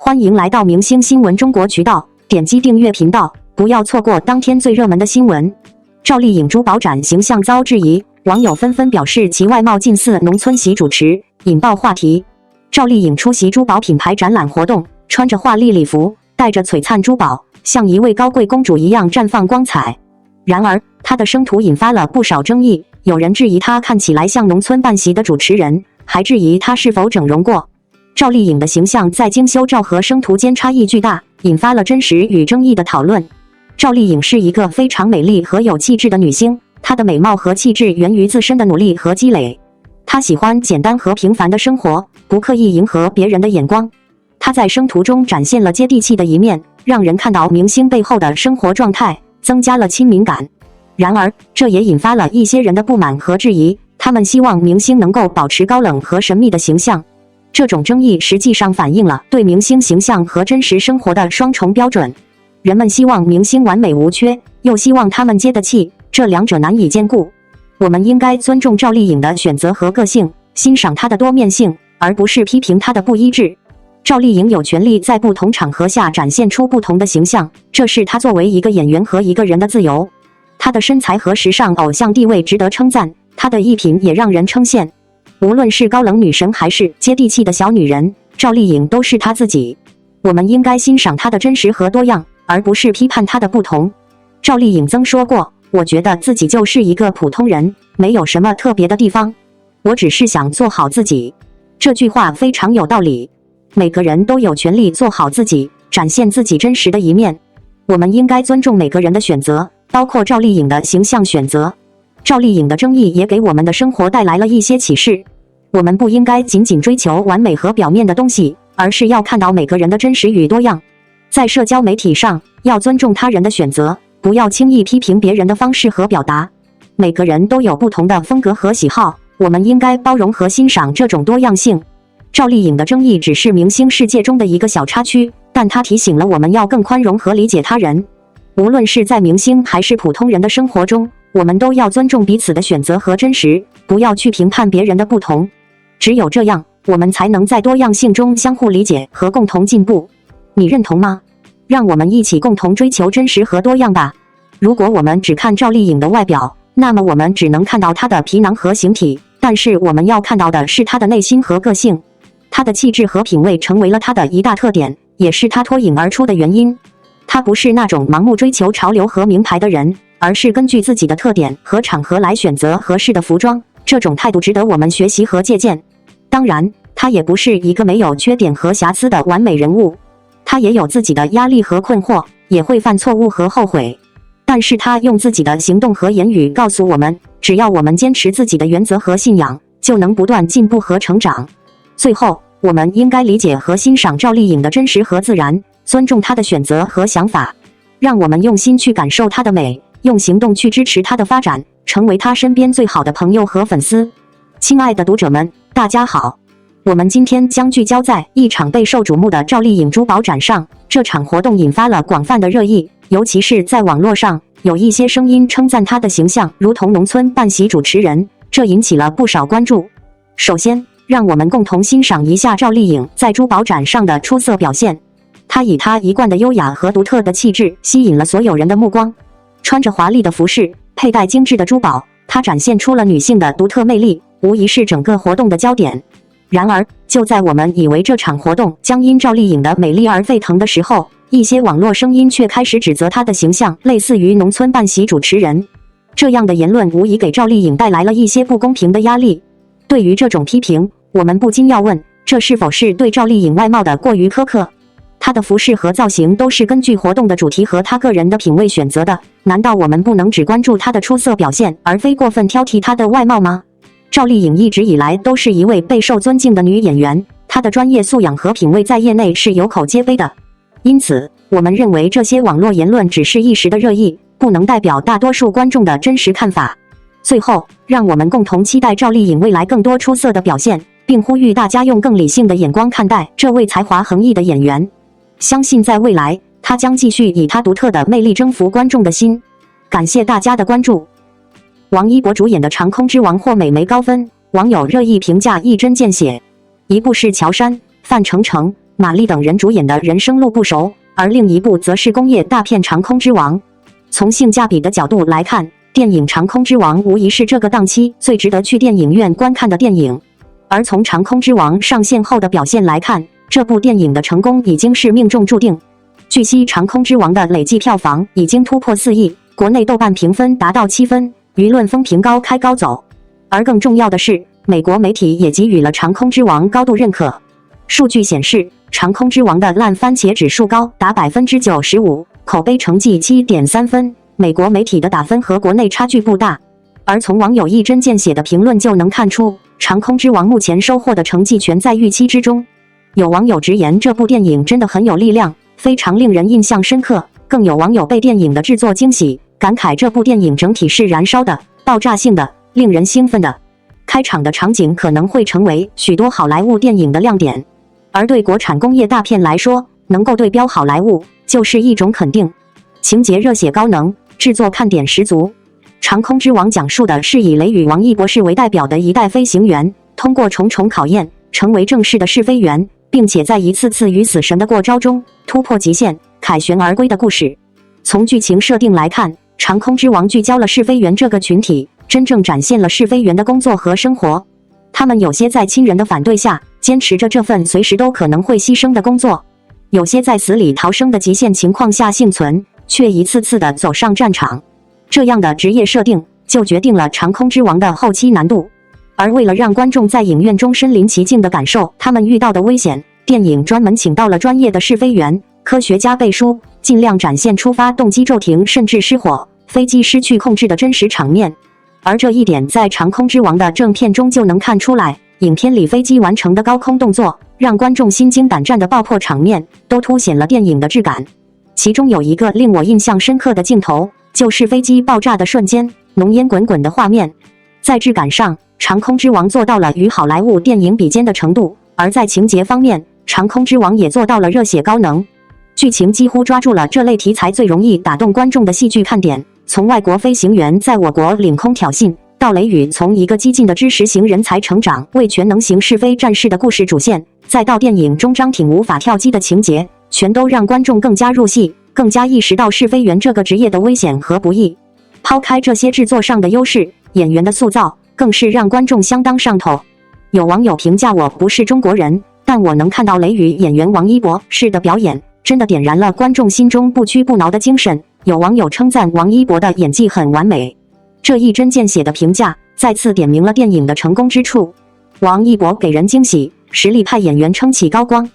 欢迎来到明星新闻中国渠道，点击订阅频道，不要错过当天最热门的新闻。赵丽颖珠宝展形象遭质疑，网友纷纷表示其外貌近似农村席主持，引爆话题。赵丽颖出席珠宝品牌展览活动，穿着华丽礼服，戴着璀璨珠宝，像一位高贵公主一样绽放光彩。然而，她的生图引发了不少争议，有人质疑她看起来像农村办席的主持人，还质疑她是否整容过。赵丽颖的形象在精修照和生图间差异巨大，引发了真实与争议的讨论。赵丽颖是一个非常美丽和有气质的女星，她的美貌和气质源于自身的努力和积累。她喜欢简单和平凡的生活，不刻意迎合别人的眼光。她在生图中展现了接地气的一面，让人看到明星背后的生活状态，增加了亲民感。然而，这也引发了一些人的不满和质疑，他们希望明星能够保持高冷和神秘的形象。这种争议实际上反映了对明星形象和真实生活的双重标准。人们希望明星完美无缺，又希望他们接地气，这两者难以兼顾。我们应该尊重赵丽颖的选择和个性，欣赏她的多面性，而不是批评她的不一致。赵丽颖有权利在不同场合下展现出不同的形象，这是她作为一个演员和一个人的自由。她的身材和时尚偶像地位值得称赞，她的艺品也让人称羡。无论是高冷女神还是接地气的小女人，赵丽颖都是她自己。我们应该欣赏她的真实和多样，而不是批判她的不同。赵丽颖曾说过，我觉得自己就是一个普通人，没有什么特别的地方，我只是想做好自己。这句话非常有道理。每个人都有权利做好自己，展现自己真实的一面。我们应该尊重每个人的选择，包括赵丽颖的形象选择。赵丽颖的争议也给我们的生活带来了一些启示。我们不应该仅仅追求完美和表面的东西，而是要看到每个人的真实与多样。在社交媒体上，要尊重他人的选择，不要轻易批评别人的方式和表达。每个人都有不同的风格和喜好，我们应该包容和欣赏这种多样性。赵丽颖的争议只是明星世界中的一个小插曲，但它提醒了我们要更宽容和理解他人。无论是在明星还是普通人的生活中，我们都要尊重彼此的选择和真实，不要去评判别人的不同。只有这样，我们才能在多样性中相互理解和共同进步。你认同吗？让我们一起共同追求真实和多样吧。如果我们只看赵丽颖的外表，那么我们只能看到她的皮囊和形体，但是我们要看到的是她的内心和个性。她的气质和品味成为了她的一大特点，也是她脱颖而出的原因。她不是那种盲目追求潮流和名牌的人，而是根据自己的特点和场合来选择合适的服装，这种态度值得我们学习和借鉴。当然，她也不是一个没有缺点和瑕疵的完美人物，她也有自己的压力和困惑，也会犯错误和后悔。但是她用自己的行动和言语告诉我们，只要我们坚持自己的原则和信仰，就能不断进步和成长。最后，我们应该理解和欣赏赵丽颖的真实和自然，尊重她的选择和想法。让我们用心去感受她的美，用行动去支持她的发展，成为她身边最好的朋友和粉丝。亲爱的读者们，大家好，我们今天将聚焦在一场备受瞩目的赵丽颖珠宝展上。这场活动引发了广泛的热议，尤其是在网络上，有一些声音称赞她的形象如同农村办席主持人，这引起了不少关注。首先，让我们共同欣赏一下赵丽颖在珠宝展上的出色表现。她以她一贯的优雅和独特的气质吸引了所有人的目光。穿着华丽的服饰，佩戴精致的珠宝，她展现出了女性的独特魅力，无疑是整个活动的焦点。然而，就在我们以为这场活动将因赵丽颖的美丽而沸腾的时候，一些网络声音却开始指责她的形象类似于农村办席主持人。这样的言论无疑给赵丽颖带来了一些不公平的压力。对于这种批评，我们不禁要问，这是否是对赵丽颖外貌的过于苛刻？她的服饰和造型都是根据活动的主题和她个人的品味选择的，难道我们不能只关注她的出色表现，而非过分挑剔她的外貌吗？赵丽颖一直以来都是一位备受尊敬的女演员，她的专业素养和品味在业内是有口皆碑的。因此，我们认为这些网络言论只是一时的热议，不能代表大多数观众的真实看法。最后，让我们共同期待赵丽颖未来更多出色的表现，并呼吁大家用更理性的眼光看待这位才华横溢的演员。相信在未来，她将继续以她独特的魅力征服观众的心。感谢大家的关注。王一博主演的《长空之王》获美媒高分，网友热议评价一针见血。一部是乔杉、范丞丞、马丽等人主演的人生路不熟，而另一部则是工业大片《长空之王》。从性价比的角度来看，电影《长空之王》无疑是这个档期最值得去电影院观看的电影。而从《长空之王》上线后的表现来看，这部电影的成功已经是命中注定。据悉，《长空之王》的累计票房已经突破4亿，国内豆瓣评分达到7分，舆论风评高开高走。而更重要的是，美国媒体也给予了《长空之王》高度认可。数据显示，《长空之王》的烂番茄指数高达 95%， 口碑成绩 7.3 分，美国媒体的打分和国内差距不大。而从网友一针见血的评论就能看出，《长空之王》目前收获的成绩全在预期之中。有网友直言这部电影真的很有力量，非常令人印象深刻。更有网友被电影的制作惊喜，感慨这部电影整体是燃烧的、爆炸性的、令人兴奋的。开场的场景可能会成为许多好莱坞电影的亮点。而对国产工业大片来说，能够对标好莱坞就是一种肯定。情节热血高能，制作看点十足。《长空之王》讲述的是以雷雨王一博士为代表的一代飞行员，通过重重考验，成为正式的试飞员，并且在一次次与死神的过招中突破极限，凯旋而归的故事。从剧情设定来看，《长空之王》聚焦了试飞员这个群体，真正展现了试飞员的工作和生活。他们有些在亲人的反对下，坚持着这份随时都可能会牺牲的工作；有些在死里逃生的极限情况下幸存，却一次次地走上战场。这样的职业设定，就决定了《长空之王》的后期难度。而为了让观众在影院中身临其境地感受他们遇到的危险，电影专门请到了专业的试飞员、科学家背书，尽量展现出发动机骤停甚至失火、飞机失去控制的真实场面。而这一点在《长空之王》的正片中就能看出来，影片里飞机完成的高空动作，让观众心惊胆战的爆破场面，都凸显了电影的质感。其中有一个令我印象深刻的镜头，就是飞机爆炸的瞬间，浓烟滚滚的画面。在质感上，《长空之王》做到了与好莱坞电影比肩的程度，而在情节方面，《长空之王》也做到了热血高能。剧情几乎抓住了这类题材最容易打动观众的戏剧看点。从外国飞行员在我国领空挑衅，到雷雨从一个激进的知识型人才成长为全能型试飞战士的故事主线，再到电影中张挺无法跳机的情节，全都让观众更加入戏，更加意识到试飞员这个职业的危险和不易。抛开这些制作上的优势，演员的塑造更是让观众相当上头。有网友评价我不是中国人，但我能看到雷雨演员王一博士的表演，真的点燃了观众心中不屈不挠的精神。有网友称赞王一博的演技很完美，这一针见血的评价再次点明了电影的成功之处。王一博给人惊喜，实力派演员撑起高光。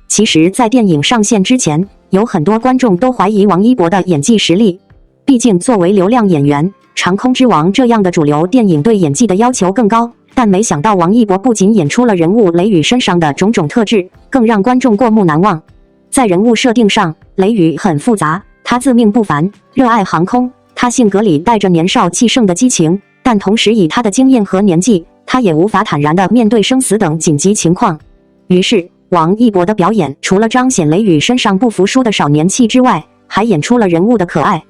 其实，在电影上线之前，有很多观众都怀疑王一博的演技实力。毕竟，作为流量演员，《长空之王》这样的主流电影对演技的要求更高。但没想到，王一博不仅演出了人物雷雨身上的种种特质，更让观众过目难忘。在人物设定上，雷雨很复杂。他自命不凡，热爱航空，他性格里带着年少气盛的激情，但同时以他的经验和年纪，他也无法坦然地面对生死等紧急情况。于是，王一博的表演除了彰显雷雨身上不服输的少年气之外，还演出了人物的可爱。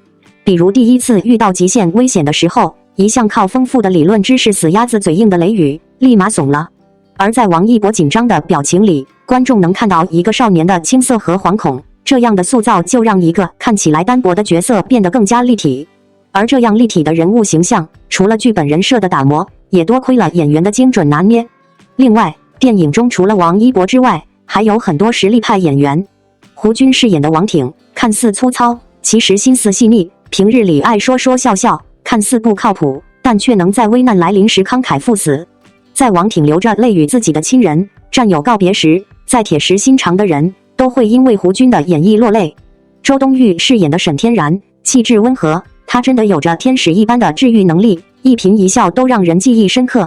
比如第一次遇到极限危险的时候，一向靠丰富的理论知识死鸭子嘴硬的雷雨立马怂了。而在王一博紧张的表情里，观众能看到一个少年的青涩和惶恐。这样的塑造就让一个看起来单薄的角色变得更加立体。而这样立体的人物形象，除了剧本人设的打磨，也多亏了演员的精准拿捏。另外，电影中除了王一博之外，还有很多实力派演员。胡军饰演的王挺，看似粗糙，其实心思细腻，平日里爱说说笑笑，看似不靠谱，但却能在危难来临时慷慨赴死。在王挺流着泪与自己的亲人、战友告别时，再铁石心肠的人都会因为胡军的演绎落泪。周冬玉饰演的沈天然，气质温和，她真的有着天使一般的治愈能力，一颦一笑都让人记忆深刻。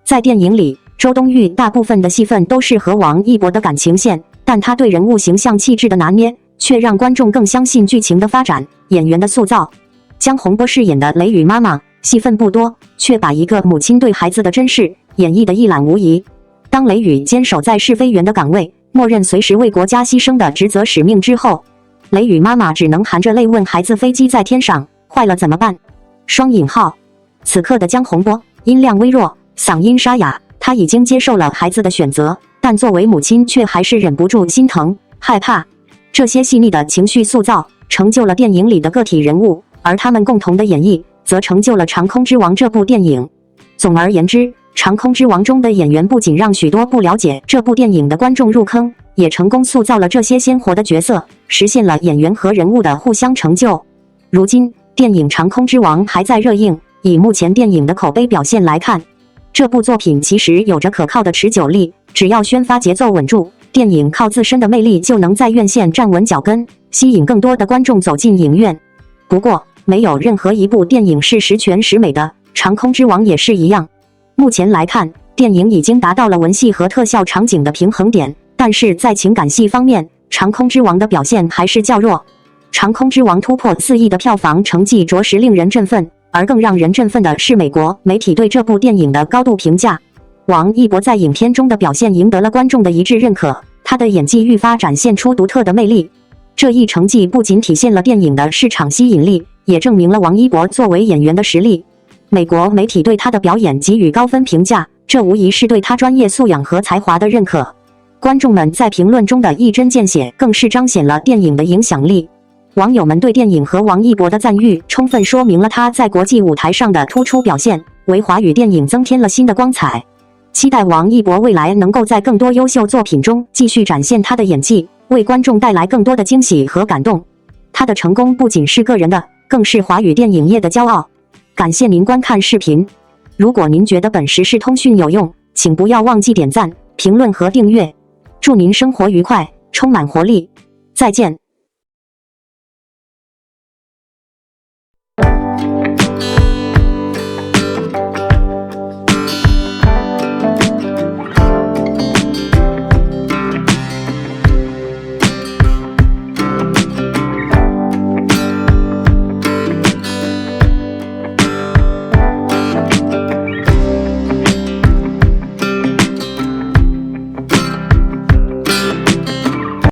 在电影里，周冬玉大部分的戏份都是和王一博的感情线，但她对人物形象气质的拿捏，却让观众更相信剧情的发展、演员的塑造。江宏波饰演的雷雨妈妈，戏份不多，却把一个母亲对孩子的珍视演绎得一览无遗。当雷雨坚守在试飞员的岗位，默认随时为国家牺牲的职责使命之后，雷雨妈妈只能含着泪问孩子：飞机在天上，坏了怎么办？双引号。此刻的江宏波音量微弱，嗓音沙哑，他已经接受了孩子的选择，但作为母亲却还是忍不住心疼、害怕。这些细腻的情绪塑造，成就了电影里的个体人物，而他们共同的演绎，则成就了《长空之王》这部电影。总而言之，《长空之王》中的演员不仅让许多不了解这部电影的观众入坑，也成功塑造了这些鲜活的角色，实现了演员和人物的互相成就。如今，电影《长空之王》还在热映，以目前电影的口碑表现来看，这部作品其实有着可靠的持久力，只要宣发节奏稳住，电影靠自身的魅力就能在院线站稳脚跟，吸引更多的观众走进影院。不过，没有任何一部电影是十全十美的，《长空之王》也是一样。目前来看，电影已经达到了文戏和特效场景的平衡点，但是在情感戏方面，《长空之王》的表现还是较弱。《长空之王》突破4亿的票房成绩着实令人振奋，而更让人振奋的是美国媒体对这部电影的高度评价。王一博在影片中的表现赢得了观众的一致认可，他的演技愈发展现出独特的魅力。这一成绩不仅体现了电影的市场吸引力，也证明了王一博作为演员的实力。美国媒体对他的表演给予高分评价，这无疑是对他专业素养和才华的认可。观众们在评论中的一针见血，更是彰显了电影的影响力。网友们对电影和王一博的赞誉，充分说明了他在国际舞台上的突出表现，为华语电影增添了新的光彩。期待王一博未来能够在更多优秀作品中继续展现他的演技，为观众带来更多的惊喜和感动。他的成功不仅是个人的，更是华语电影业的骄傲。感谢您观看视频，如果您觉得本时事通讯有用，请不要忘记点赞、评论和订阅。祝您生活愉快，充满活力。再见。